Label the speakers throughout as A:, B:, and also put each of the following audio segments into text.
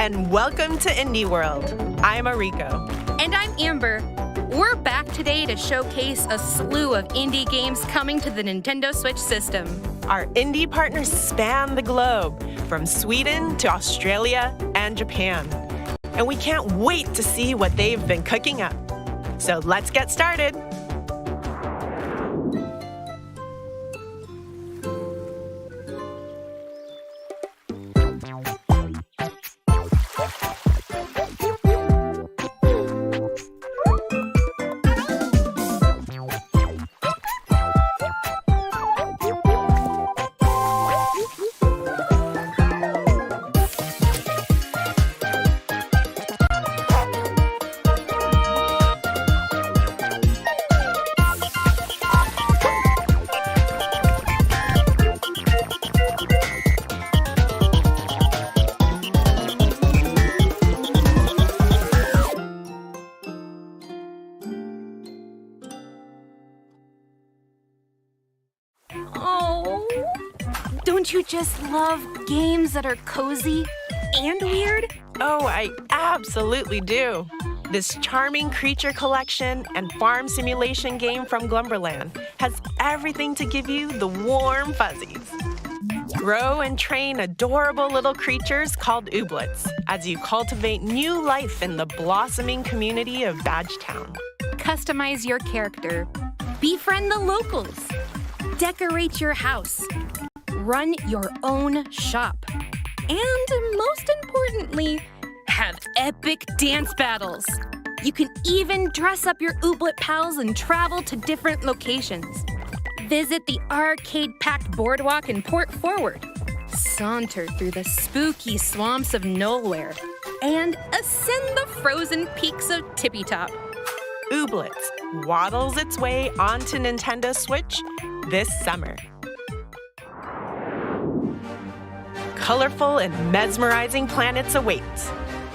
A: and welcome to Indie World. I'm Ariko.
B: And I'm Amber. We're back today to showcase a slew of indie games coming to the Nintendo Switch system.
A: Our indie partners span the globe, from Sweden to Australia and Japan. And we can't wait to see what they've been cooking up. So let's get started.
B: Don't you just love games that are cozy and weird?
A: Oh, I absolutely do. This charming creature collection and farm simulation game from Glumberland has everything to give you the warm fuzzies. Grow and train adorable little creatures called ooblets as you cultivate new life in the blossoming community of Badgetown.
B: Customize your character. Befriend the locals. Decorate your house. Run your own shop. And most importantly, have epic dance battles. You can even dress up your ooblet pals and travel to different locations. Visit the arcade-packed boardwalk in Port Forward. Saunter through the spooky swamps of Nowhere. And ascend the frozen peaks of Tippy Top.
A: Ooblets waddles its way onto Nintendo Switch this summer. Colorful and mesmerizing planets await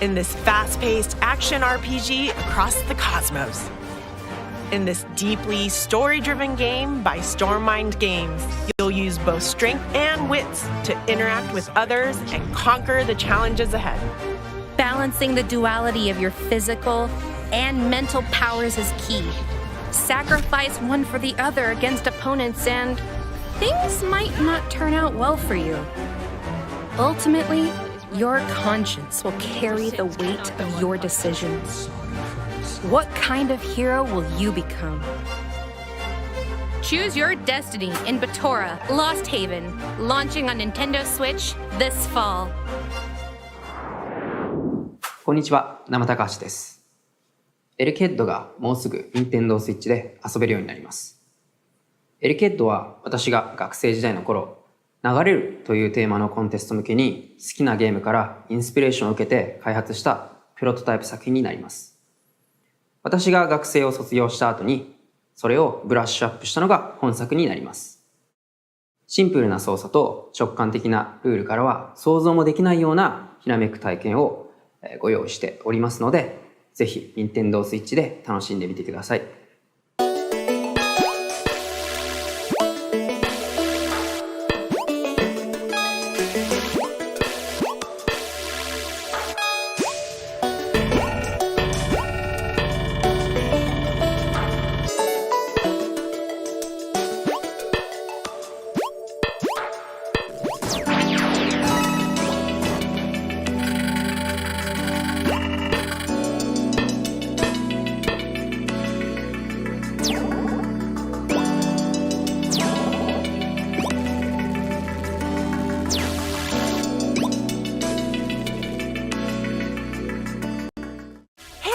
A: in this fast-paced action RPG across the cosmos. In this deeply story-driven game by Stormmind Games, you'll use both strength and wits to interact with others and conquer the challenges ahead.
B: Balancing the duality of your physical and mental powers is key. Sacrifice one for the other against opponents and things might not turn out well for you. Ultimately, your conscience will carry the weight of your decisions. What kind of hero will you become? Choose your destiny in Batora Lost Haven, launching on Nintendo Switch this fall.
C: こんにちは、生高橋です。エルケッドがもうすぐ Nintendo Switch で遊べるようになります。エルケッドは私が学生時代の頃、流れるというテーマのコンテスト向けに好きなゲームからインスピレーションを受けて開発したプロトタイプ作品になります。私が学生を卒業した後にそれをブラッシュアップしたのが本作になります。シンプルな操作と直感的なルールからは想像もできないようなひらめく体験をご用意しておりますので、ぜひ Nintendo Switch で楽しんでみてください。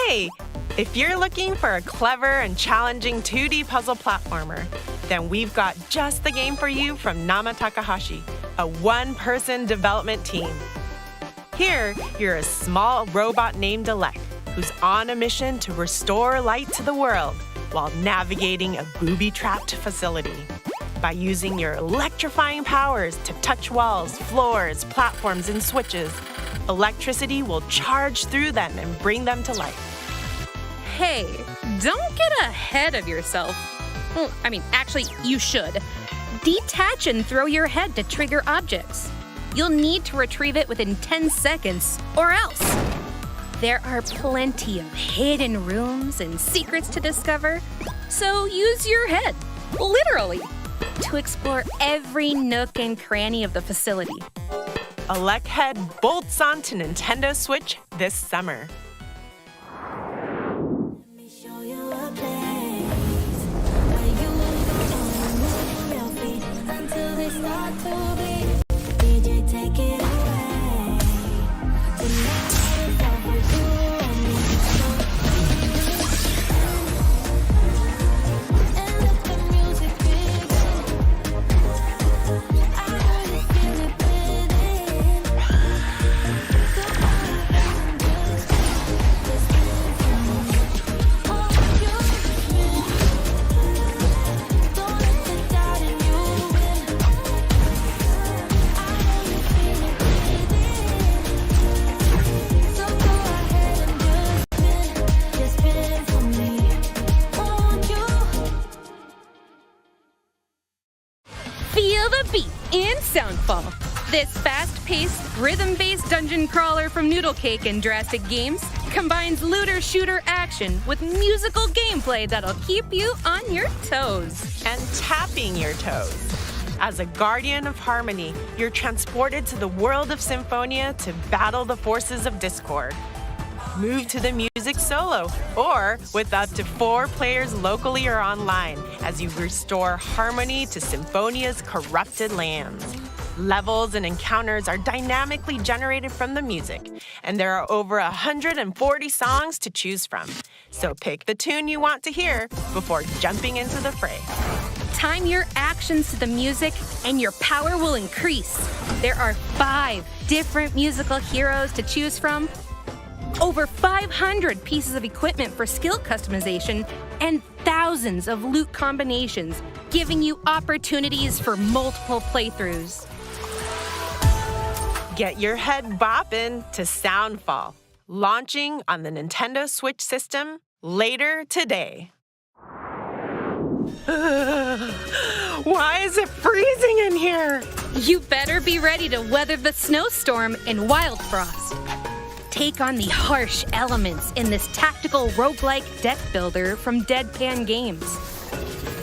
A: Hey, if you're looking for a clever and challenging 2D puzzle platformer, then we've got just the game for you from Nama Takahashi, a one-person development team. Here, you're a small robot named Alec, who's on a mission to restore light to the world while navigating a booby-trapped facility. By using your electrifying powers to touch walls, floors, platforms, and switches, electricity will charge through them and bring them to life.
B: Hey, don't get ahead of yourself. Well, actually, you should. Detach and throw your head to trigger objects. you'll need to retrieve it within 10 seconds, or else. There are plenty of hidden rooms and secrets to discover, so use your head, literally, to explore every nook and cranny of the facility.
A: Electhead bolts onto Nintendo Switch this summer.
B: Feel the beat in Soundfall. This fast-paced, rhythm-based dungeon crawler from Noodle Cake and Drastic Games combines looter-shooter action with musical gameplay that'll keep you on your toes.
A: And tapping your toes. As a guardian of harmony, you're transported to the world of Symphonia to battle the forces of discord. Move to the music solo, or with up to 4 players locally or online as you restore harmony to Symphonia's corrupted lands. Levels and encounters are dynamically generated from the music, and there are over 140 songs to choose from. So pick the tune you want to hear before jumping into the fray.
B: Time your actions to the music, and your power will increase. There are 5 different musical heroes to choose from, over 500 pieces of equipment for skill customization, and thousands of loot combinations, giving you opportunities for multiple playthroughs.
A: Get your head bopping to Soundfall, launching on the Nintendo Switch system later today. Why is it freezing in here?
B: You better be ready to weather the snowstorm in Wild Frost. Take on the harsh elements in this tactical roguelike deck builder from Deadpan Games.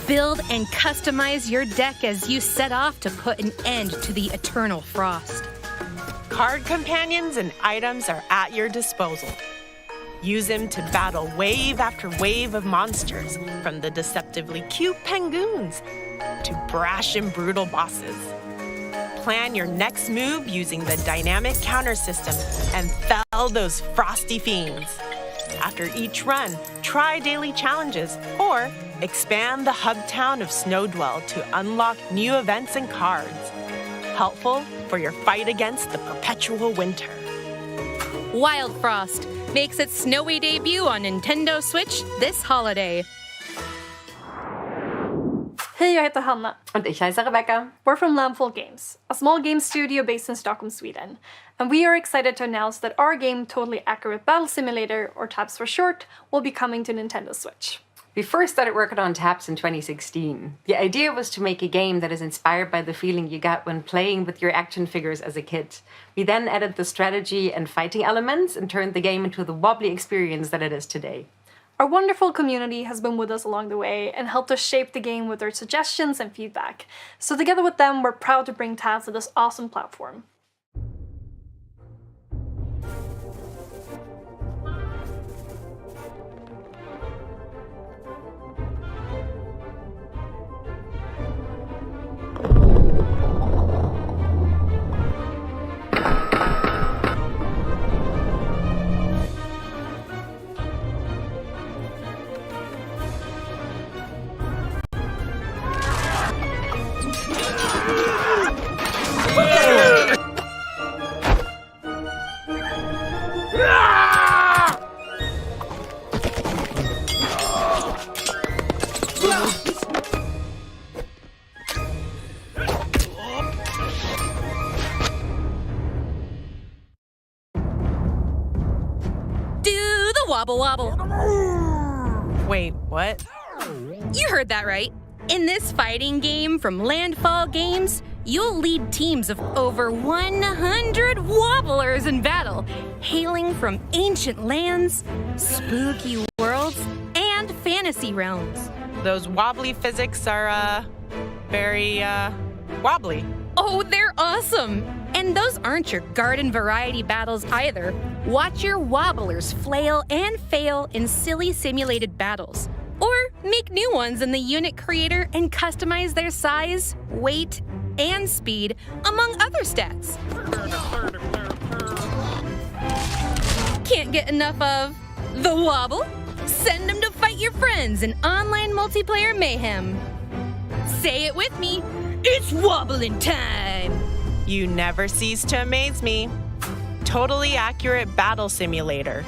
B: Build and customize your deck as you set off to put an end to the eternal frost.
A: Card companions and items are at your disposal. Use them to battle wave after wave of monsters, from the deceptively cute penguins to brash and brutal bosses. Plan your next move using the dynamic counter system and fell those frosty fiends. After each run, try daily challenges or expand the hub town of Snowdwell to unlock new events and cards. Helpful for your fight against the perpetual winter.
B: Wild Frost makes its snowy debut on Nintendo Switch this holiday.
D: Hej, jag heter Hanna.
E: Und ich heiße Rebecca.
D: We're from Lamful Games, a small game studio based in Stockholm, Sweden. And we are excited to announce that our game, Totally Accurate Battle Simulator, or TAPS for short, will be coming to Nintendo Switch.
E: We first started working on TAPS in 2016. The idea was to make a game that is inspired by the feeling you got when playing with your action figures as a kid. We then added the strategy and fighting elements and turned the game into the wobbly experience that it is today.
D: Our wonderful community has been with us along the way and helped us shape the game with their suggestions and feedback. So together with them, we're proud to bring TAPS to this awesome platform.
B: Wobble wobble.
A: Wait, what?
B: You heard that right. In this fighting game from Landfall Games, you'll lead teams of over 100 wobblers in battle, hailing from ancient lands, spooky worlds, and fantasy realms.
A: Those wobbly physics are, very, wobbly.
B: Oh, they're awesome! And those aren't your garden variety battles either. Watch your wobblers flail and fail in silly simulated battles. Or make new ones in the unit creator and customize their size, weight, and speed, among other stats. Can't get enough of the wobble? Send them to fight your friends in online multiplayer mayhem. Say it with me. It's wobbling time!
A: You never cease to amaze me. Totally accurate battle simulator.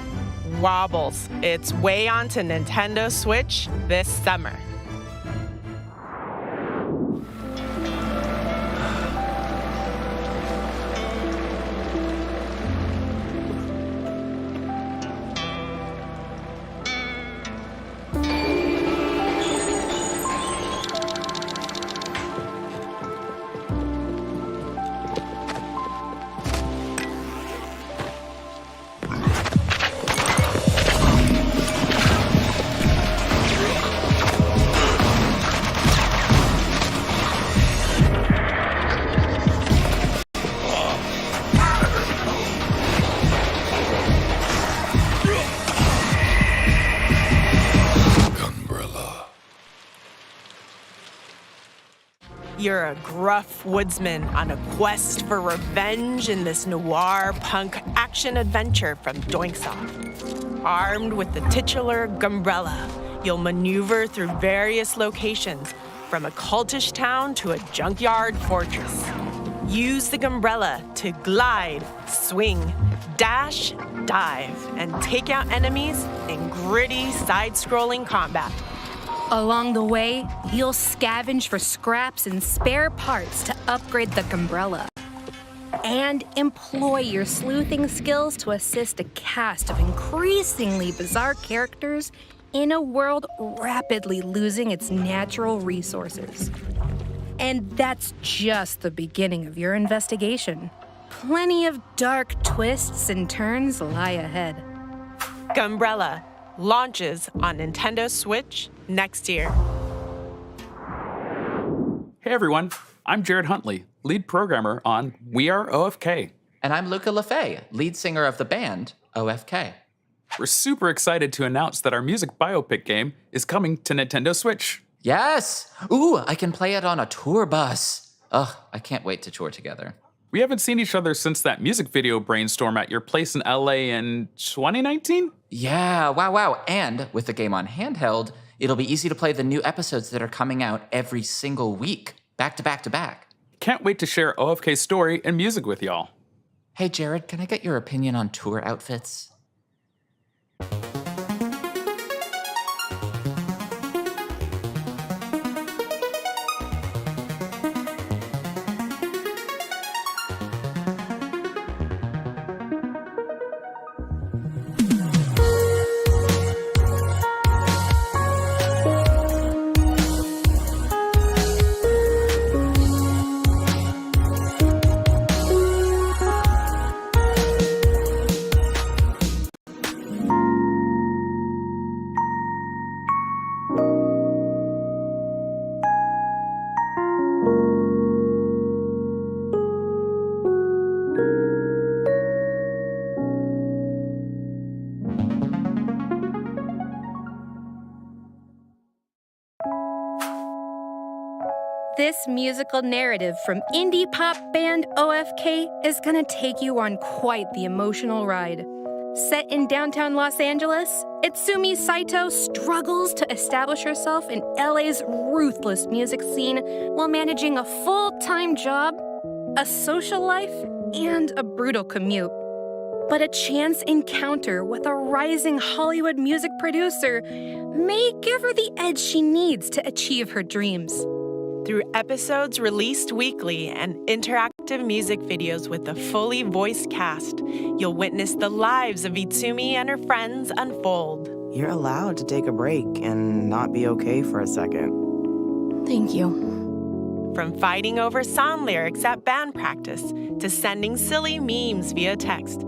A: Wobbles. It's way onto Nintendo Switch this summer. You're a gruff woodsman on a quest for revenge in this noir punk action-adventure from Doinksoft. Armed with the titular Gumbrella, you'll maneuver through various locations, from a cultish town to a junkyard fortress. Use the Gumbrella to glide, swing, dash, dive, and take out enemies in gritty, side-scrolling combat.
B: Along the way, you'll scavenge for scraps and spare parts to upgrade the Gumbrella. And employ your sleuthing skills to assist a cast of increasingly bizarre characters in a world rapidly losing its natural resources. And that's just the beginning of your investigation. Plenty of dark twists and turns lie ahead.
A: Gumbrella launches on Nintendo Switch next year.
F: Hey everyone, I'm Jared Huntley, lead programmer on We Are OFK.
G: And I'm Luca LaFay, lead singer of the band OFK.
F: We're super excited to announce that our music biopic game is coming to Nintendo Switch.
G: Yes! Ooh, I can play it on a tour bus. Ugh, I can't wait to tour together.
F: We haven't seen each other since that music video brainstorm at your place in LA in 2019?
G: Yeah, wow. And with the game on handheld, it'll be easy to play the new episodes that are coming out every single week, back to back to back.
F: Can't wait to share OFK's story and music with y'all.
G: Hey Jared, can I get your opinion on tour outfits?
B: This musical narrative from indie pop band OFK is gonna take you on quite the emotional ride. Set in downtown Los Angeles, Itsumi Saito struggles to establish herself in LA's ruthless music scene while managing a full-time job, a social life, and a brutal commute. But a chance encounter with a rising Hollywood music producer may give her the edge she needs to achieve her dreams.
A: Through episodes released weekly and interactive music videos with a fully voiced cast, you'll witness the lives of Itsumi and her friends unfold.
H: You're allowed to take a break and not be okay for a second.
B: Thank you.
A: From fighting over song lyrics at band practice to sending silly memes via text.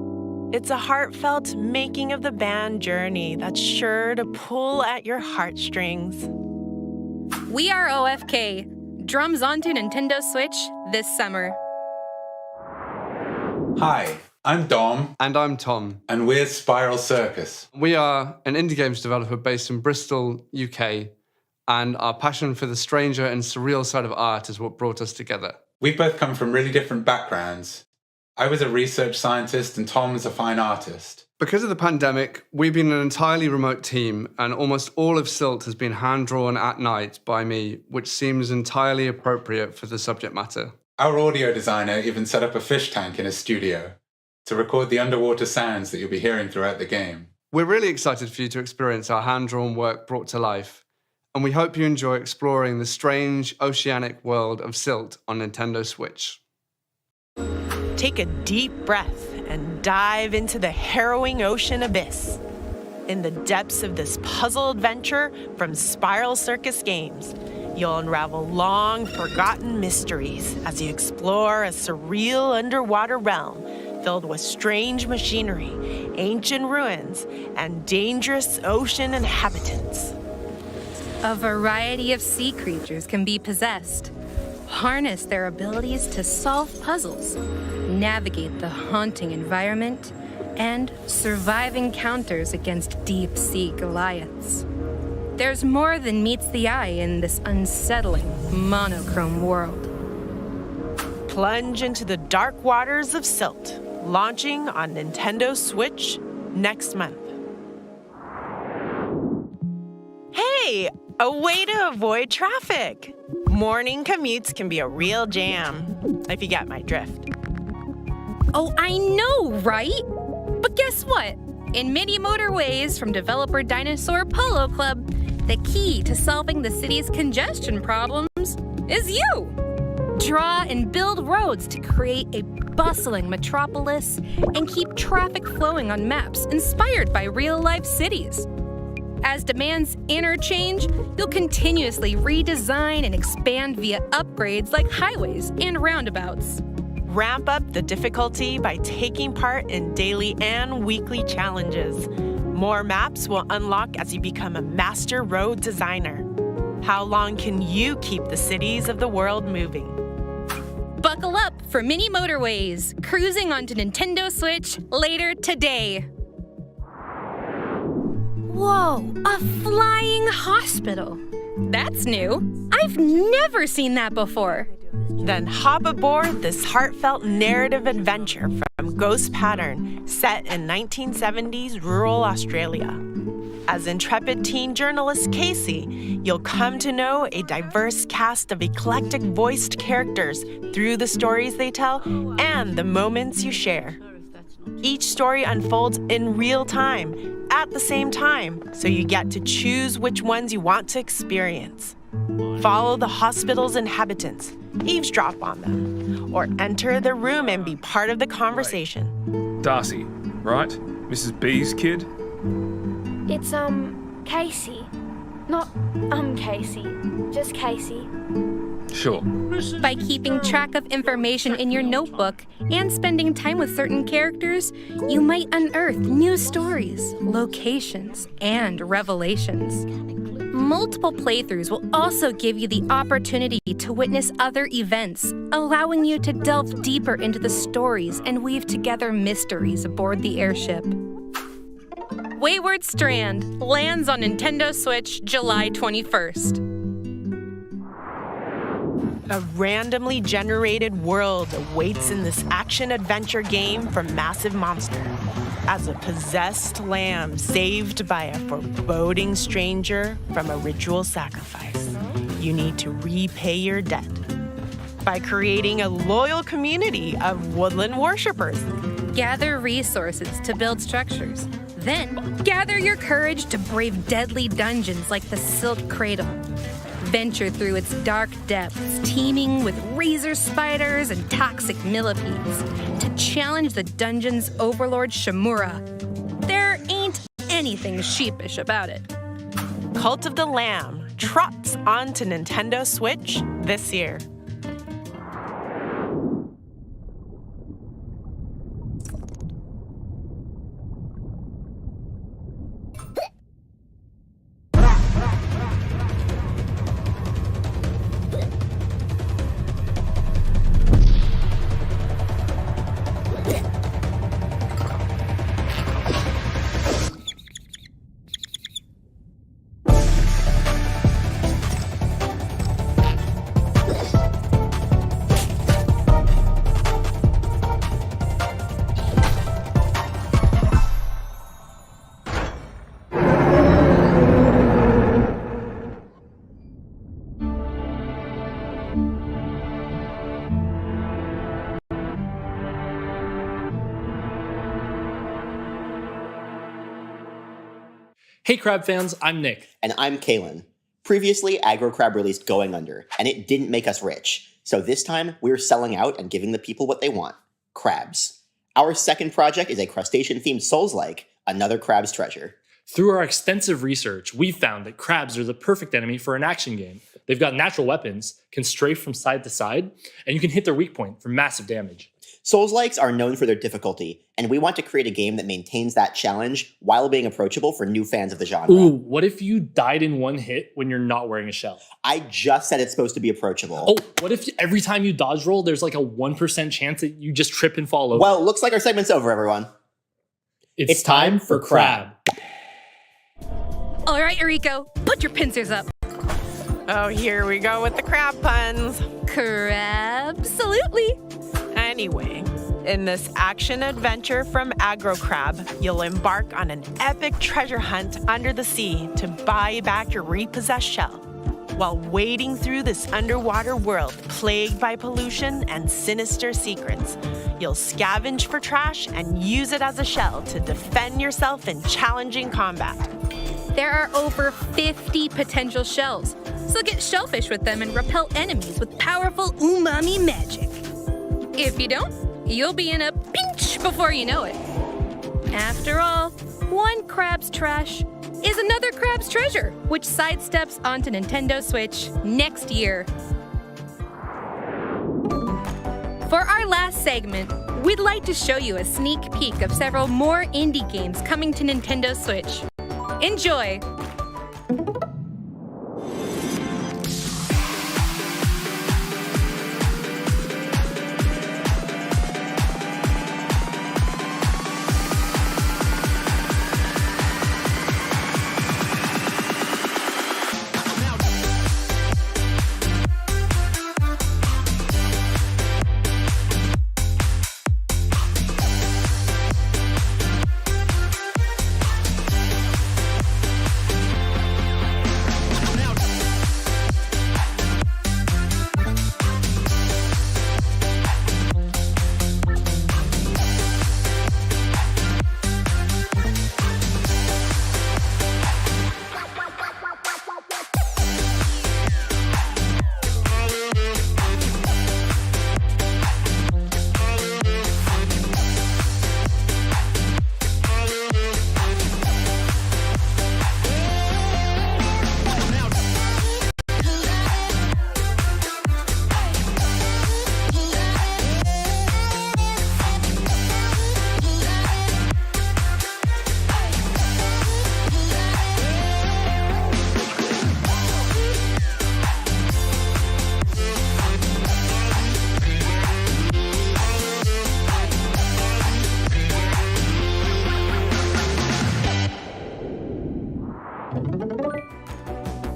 A: It's a heartfelt making of the band journey that's sure to pull at your heartstrings.
B: We are OFK. Drums onto Nintendo Switch this summer.
H: Hi, I'm Dom.
I: And I'm Tom.
H: And we're Spiral Circus.
I: We are an indie games developer based in Bristol, UK, and our passion for the stranger and surreal side of art is what brought us together.
H: We both come from really different backgrounds. I was a research scientist and Tom's a fine artist.
I: Because of the pandemic, we've been an entirely remote team, and almost all of Silt has been hand-drawn at night by me, which seems entirely appropriate for the subject matter.
H: Our audio designer even set up a fish tank in his studio to record the underwater sounds that you'll be hearing throughout the game.
I: We're really excited for you to experience our hand-drawn work brought to life, and we hope you enjoy exploring the strange oceanic world of Silt on Nintendo Switch.
A: Take a deep breath and dive into the harrowing ocean abyss. In the depths of this puzzle adventure from Spiral Circus Games, you'll unravel long-forgotten mysteries as you explore a surreal underwater realm filled with strange machinery, ancient ruins, and dangerous ocean inhabitants.
B: A variety of sea creatures can be possessed. Harness their abilities to solve puzzles, navigate the haunting environment, and survive encounters against deep-sea Goliaths. There's more than meets the eye in this unsettling, monochrome world.
A: Plunge into the dark waters of Silt, launching on Nintendo Switch next month. Hey, a way to avoid traffic. Morning commutes can be a real jam, if you get my drift.
B: Oh, I know, right? But guess what? In mini motorways from developer Dinosaur Polo Club, the key to solving the city's congestion problems is you. Draw and build roads to create a bustling metropolis and keep traffic flowing on maps inspired by real-life cities. As demands interchange, you'll continuously redesign and expand via upgrades like highways and roundabouts.
A: Ramp up the difficulty by taking part in daily and weekly challenges. More maps will unlock as you become a master road designer. How long can you keep the cities of the world moving?
B: Buckle up for mini motorways, cruising onto Nintendo Switch later today. Whoa, a flying hospital. That's new. I've never seen that before.
A: Then hop aboard this heartfelt narrative adventure from Ghost Pattern, set in 1970s rural Australia. As intrepid teen journalist Casey, you'll come to know a diverse cast of eclectic voiced characters through the stories they tell and the moments you share. Each story unfolds in real time, at the same time, so you get to choose which ones you want to experience. Follow the hospital's inhabitants, eavesdrop on them, or enter the room and be part of the conversation.
J: Darcy, right? Mrs. B's kid?
K: It's, Casey. Not, Casey. Just Casey.
J: Sure.
B: By keeping track of information in your notebook and spending time with certain characters, you might unearth new stories, locations, and revelations. Multiple playthroughs will also give you the opportunity to witness other events, allowing you to delve deeper into the stories and weave together mysteries aboard the airship. Wayward Strand lands on Nintendo Switch July 21st.
A: A randomly generated world awaits in this action-adventure game from Massive Monster. As a possessed lamb saved by a foreboding stranger from a ritual sacrifice, you need to repay your debt by creating a loyal community of woodland worshippers.
B: Gather resources to build structures. Then, gather your courage to brave deadly dungeons like the Silk Cradle. Venture through its dark depths, teeming with razor spiders and toxic millipedes, to challenge the dungeon's overlord Shimura. There ain't anything sheepish about it.
A: Cult of the Lamb trots onto Nintendo Switch this year.
L: Hey Crab fans, I'm Nick.
M: And I'm Kalen. Previously, AgroCrab released Going Under, and it didn't make us rich. So this time, we're selling out and giving the people what they want. Crabs. Our second project is a crustacean-themed Souls-like, another crab's treasure.
L: Through our extensive research, we found that crabs are the perfect enemy for an action game. They've got natural weapons, can strafe from side to side, and you can hit their weak point for massive damage.
M: Souls-likes are known for their difficulty, and we want to create a game that maintains that challenge while being approachable for new fans of the genre.
L: Ooh, what if you died in one hit when you're not wearing a shell?
M: I just said it's supposed to be approachable.
L: Oh, what if every time you dodge roll, there's like a 1% chance that you just trip and fall over?
M: Well, looks like our segment's over, everyone.
L: It's time for Crab.
B: All right, Eriko, put your pincers up.
A: Oh, here we go with the crab puns.
B: Crab-absolutely.
A: Anyway, in this action adventure from AgroCrab, you'll embark on an epic treasure hunt under the sea to buy back your repossessed shell. While wading through this underwater world plagued by pollution and sinister secrets, you'll scavenge for trash and use it as a shell to defend yourself in challenging combat.
B: There are over 50 potential shells, so get shellfish with them and repel enemies with powerful umami magic. If you don't, you'll be in a pinch before you know it. After all, one crab's trash is another crab's treasure, which sidesteps onto Nintendo Switch next year. For our last segment, we'd like to show you a sneak peek of several more indie games coming to Nintendo Switch. Enjoy!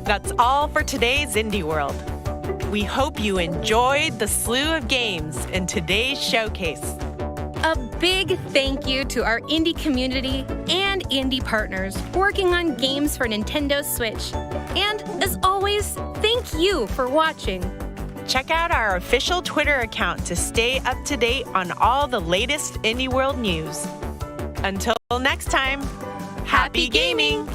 A: That's all for today's Indie World. We hope you enjoyed the slew of games in today's showcase.
B: A big thank you to our indie community and indie partners working on games for Nintendo Switch. And as always, thank you for watching.
A: Check out our official Twitter account to stay up to date on all the latest Indie World news. Until next time, happy gaming!